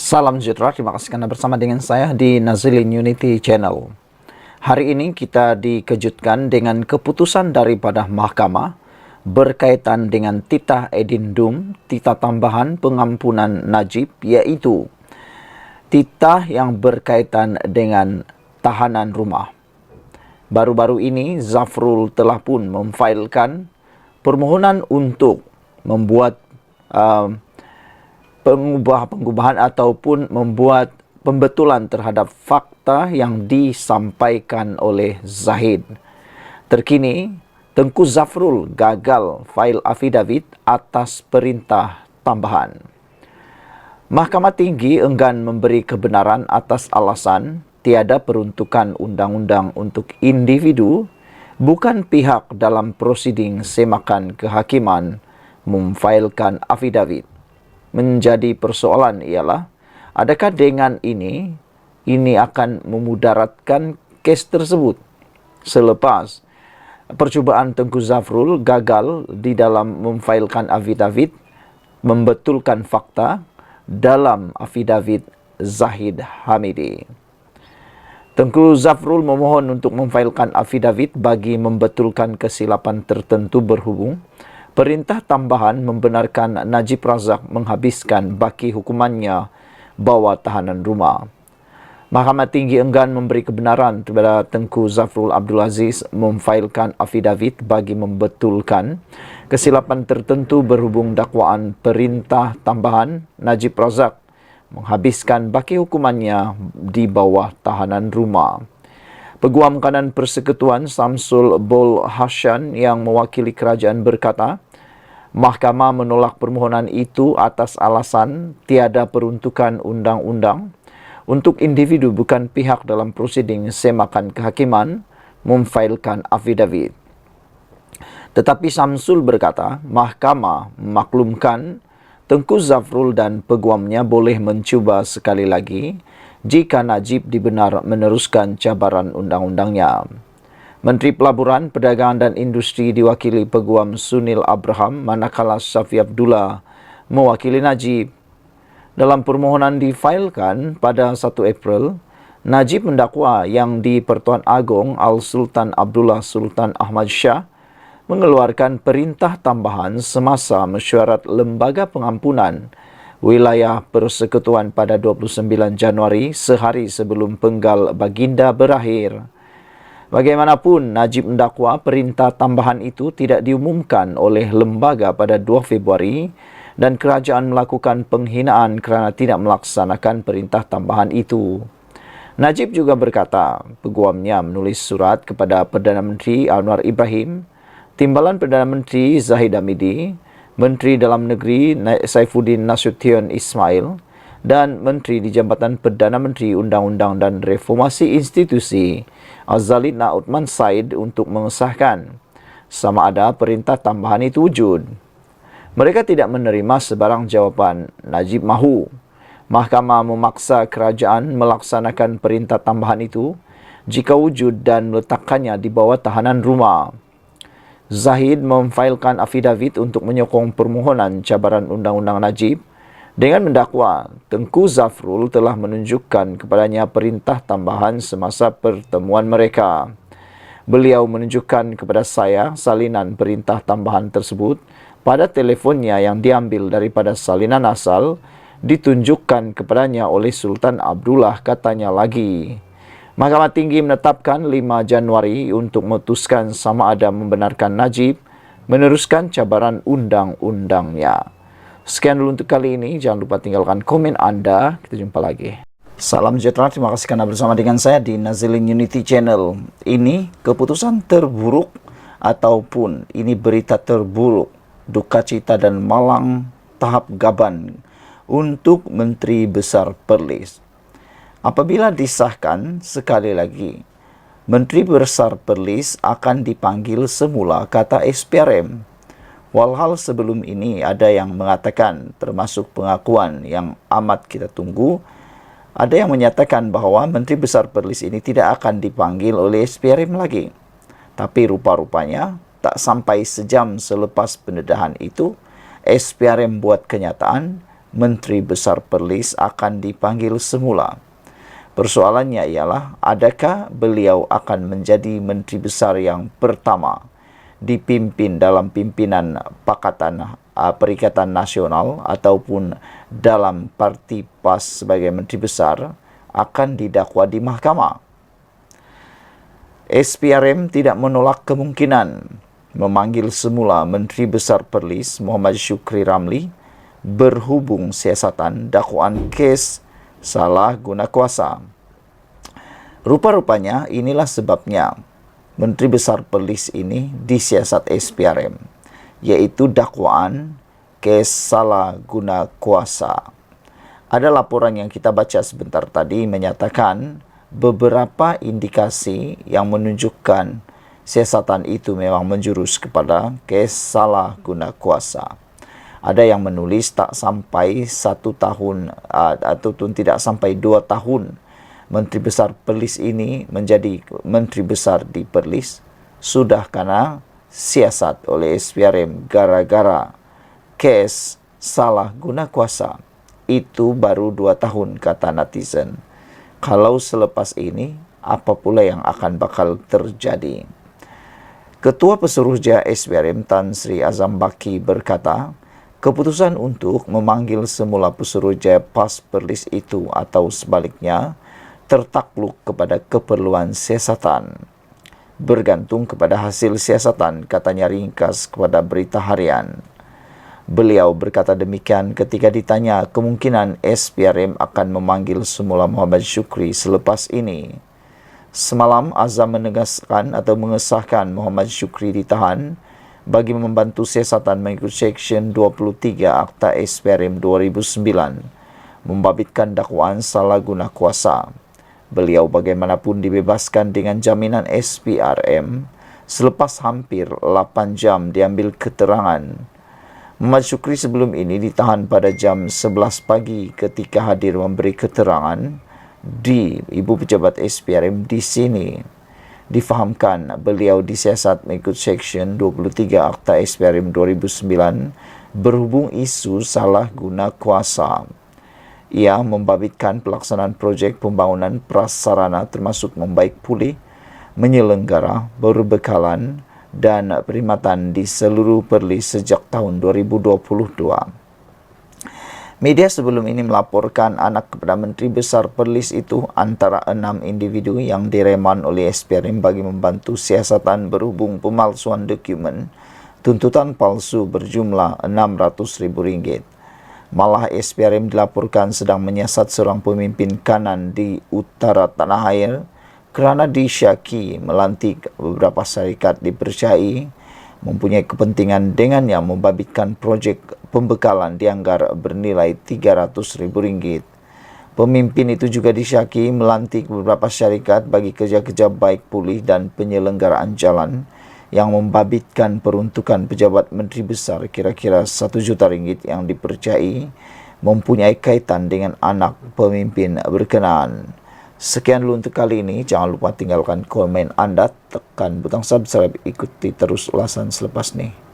Salam sejahtera, terima kasih karena bersama dengan saya di Nazilin Unity Channel. Hari ini kita dikejutkan dengan keputusan daripada mahkamah berkaitan dengan titah edindum, titah tambahan pengampunan Najib, yaitu titah yang berkaitan dengan tahanan rumah. Baru-baru ini Zafrul telah pun memfailkan permohonan untuk membuat pengubahan ataupun membuat pembetulan terhadap fakta yang disampaikan oleh Zahid. Terkini, Tengku Zafrul gagal fail affidavit atas perintah tambahan. Mahkamah Tinggi enggan memberi kebenaran atas alasan tiada peruntukan undang-undang untuk individu, bukan pihak dalam prosiding semakan kehakiman memfailkan affidavit. Menjadi persoalan ialah, adakah dengan ini akan memudaratkan kes tersebut selepas percubaan Tengku Zafrul gagal di dalam memfailkan affidavit, membetulkan fakta dalam affidavit Zahid Hamidi. Tengku Zafrul memohon untuk memfailkan affidavit bagi membetulkan kesilapan tertentu berhubung perintah tambahan membenarkan Najib Razak menghabiskan baki hukumannya bawah tahanan rumah. Mahkamah Tinggi enggan memberi kebenaran kepada Tengku Zafrul Abdul Aziz memfailkan affidavit bagi membetulkan kesilapan tertentu berhubung dakwaan perintah tambahan Najib Razak menghabiskan baki hukumannya di bawah tahanan rumah. Peguam Kanan Persekutuan Samsul Bol Hashan yang mewakili kerajaan berkata, mahkamah menolak permohonan itu atas alasan tiada peruntukan undang-undang untuk individu bukan pihak dalam prosiding semakan kehakiman memfailkan affidavit. Tetapi Samsul berkata, mahkamah memaklumkan Tengku Zafrul dan peguamnya boleh mencuba sekali lagi jika Najib dibenar meneruskan cabaran undang-undangnya. Menteri Pelaburan, Perdagangan dan Industri diwakili Peguam Sunil Abraham, manakala Syafi Abdullah mewakili Najib. Dalam permohonan difailkan pada 1 April, Najib mendakwa yang di Pertuan Agong Al-Sultan Abdullah Sultan Ahmad Shah mengeluarkan perintah tambahan semasa mesyuarat Lembaga Pengampunan Wilayah Persekutuan pada 29 Januari, sehari sebelum penggal baginda berakhir. Bagaimanapun, Najib mendakwa perintah tambahan itu tidak diumumkan oleh lembaga pada 2 Februari dan kerajaan melakukan penghinaan kerana tidak melaksanakan perintah tambahan itu. Najib juga berkata, peguamnya menulis surat kepada Perdana Menteri Anwar Ibrahim, Timbalan Perdana Menteri Zahid Hamidi, Menteri Dalam Negeri Saifuddin Nasution Ismail dan Menteri di Jabatan Perdana Menteri Undang-Undang dan Reformasi Institusi Azalina Uthman Said untuk mengesahkan sama ada perintah tambahan itu wujud. Mereka tidak menerima sebarang jawapan. Najib mahu mahkamah memaksa kerajaan melaksanakan perintah tambahan itu jika wujud dan meletakkannya di bawah tahanan rumah. Zahid memfailkan affidavit untuk menyokong permohonan cabaran undang-undang Najib dengan mendakwa Tengku Zafrul telah menunjukkan kepadanya perintah tambahan semasa pertemuan mereka. Beliau menunjukkan kepada saya salinan perintah tambahan tersebut pada telefonnya yang diambil daripada salinan asal ditunjukkan kepadanya oleh Sultan Abdullah, katanya lagi. Mahkamah Tinggi menetapkan 5 Januari untuk memutuskan sama ada membenarkan Najib meneruskan cabaran undang-undangnya. Sekian dulu untuk kali ini. Jangan lupa tinggalkan komen Anda. Kita jumpa lagi. Salam sejahtera. Terima kasih karena bersama dengan saya di Nazilin Unity Channel. Ini keputusan terburuk ataupun ini berita terburuk, duka cita dan malang tahap gaban untuk Menteri Besar Perlis. Apabila disahkan, sekali lagi, Menteri Besar Perlis akan dipanggil semula, kata SPRM. Walhal sebelum ini ada yang mengatakan, termasuk pengakuan yang amat kita tunggu, ada yang menyatakan bahawa Menteri Besar Perlis ini tidak akan dipanggil oleh SPRM lagi. Tapi rupa-rupanya, tak sampai sejam selepas pendedahan itu, SPRM buat kenyataan Menteri Besar Perlis akan dipanggil semula. Persoalannya ialah, adakah beliau akan menjadi Menteri Besar yang pertama dipimpin dalam pimpinan Perikatan Nasional ataupun dalam Parti PAS sebagai Menteri Besar akan didakwa di mahkamah. SPRM tidak menolak kemungkinan memanggil semula Menteri Besar Perlis Muhammad Syukri Ramli berhubung siasatan dakwaan kes salah guna kuasa. Rupa-rupanya inilah sebabnya Menteri Besar Perlis ini disiasat SPRM, yaitu dakwaan kes salah guna kuasa. Ada laporan yang kita baca sebentar tadi menyatakan beberapa indikasi yang menunjukkan siasatan itu memang menjurus kepada kes salah guna kuasa. Ada yang menulis tak sampai 1 tahun ataupun tidak sampai 2 tahun Menteri Besar Perlis ini menjadi Menteri Besar di Perlis sudah kena siasat oleh SPRM gara-gara kes salah guna kuasa. Itu baru 2 tahun, kata netizen. Kalau selepas ini, apa pula yang akan bakal terjadi? Ketua Pesuruhjaya SPRM Tan Sri Azam Baki berkata, keputusan untuk memanggil semula Pesuruhjaya PAS Perlis itu atau sebaliknya tertakluk kepada keperluan siasatan. Bergantung kepada hasil siasatan, katanya ringkas kepada Berita Harian. Beliau berkata demikian ketika ditanya kemungkinan SPRM akan memanggil semula Muhammad Syukri selepas ini. Semalam Azam menegaskan atau mengesahkan Muhammad Syukri ditahan bagi membantu siasatan mengikut Seksyen 23 Akta SPRM 2009 membabitkan dakwaan salah guna kuasa. Beliau bagaimanapun dibebaskan dengan jaminan SPRM selepas hampir 8 jam diambil keterangan. Muhammad Syukri sebelum ini ditahan pada jam 11 pagi ketika hadir memberi keterangan di Ibu Pejabat SPRM di sini. Difahamkan beliau disiasat mengikut Seksyen 23 Akta SPRM 2009 berhubung isu salah guna kuasa. Ia membabitkan pelaksanaan projek pembangunan prasarana termasuk membaik pulih, menyelenggara, berbekalan dan perkhidmatan di seluruh Perlis sejak tahun 2022. Media sebelum ini melaporkan anak kepada Menteri Besar Perlis itu antara 6 individu yang direman oleh SPRM bagi membantu siasatan berhubung pemalsuan dokumen tuntutan palsu berjumlah Rp600.000. Malah SPRM dilaporkan sedang menyiasat seorang pemimpin kanan di utara tanah air kerana disyaki melantik beberapa syarikat dipercayai mempunyai kepentingan dengannya membabitkan projek pembekalan dianggar bernilai Rp300.000. Pemimpin itu juga disyaki melantik beberapa syarikat bagi kerja-kerja baik pulih dan penyelenggaraan jalan yang membabitkan peruntukan pejabat menteri besar kira-kira RM1 juta yang dipercayai mempunyai kaitan dengan anak pemimpin berkenaan. Sekian dulu untuk kali ini. Jangan lupa tinggalkan komen Anda, tekan butang subscribe, ikuti terus ulasan selepas ini.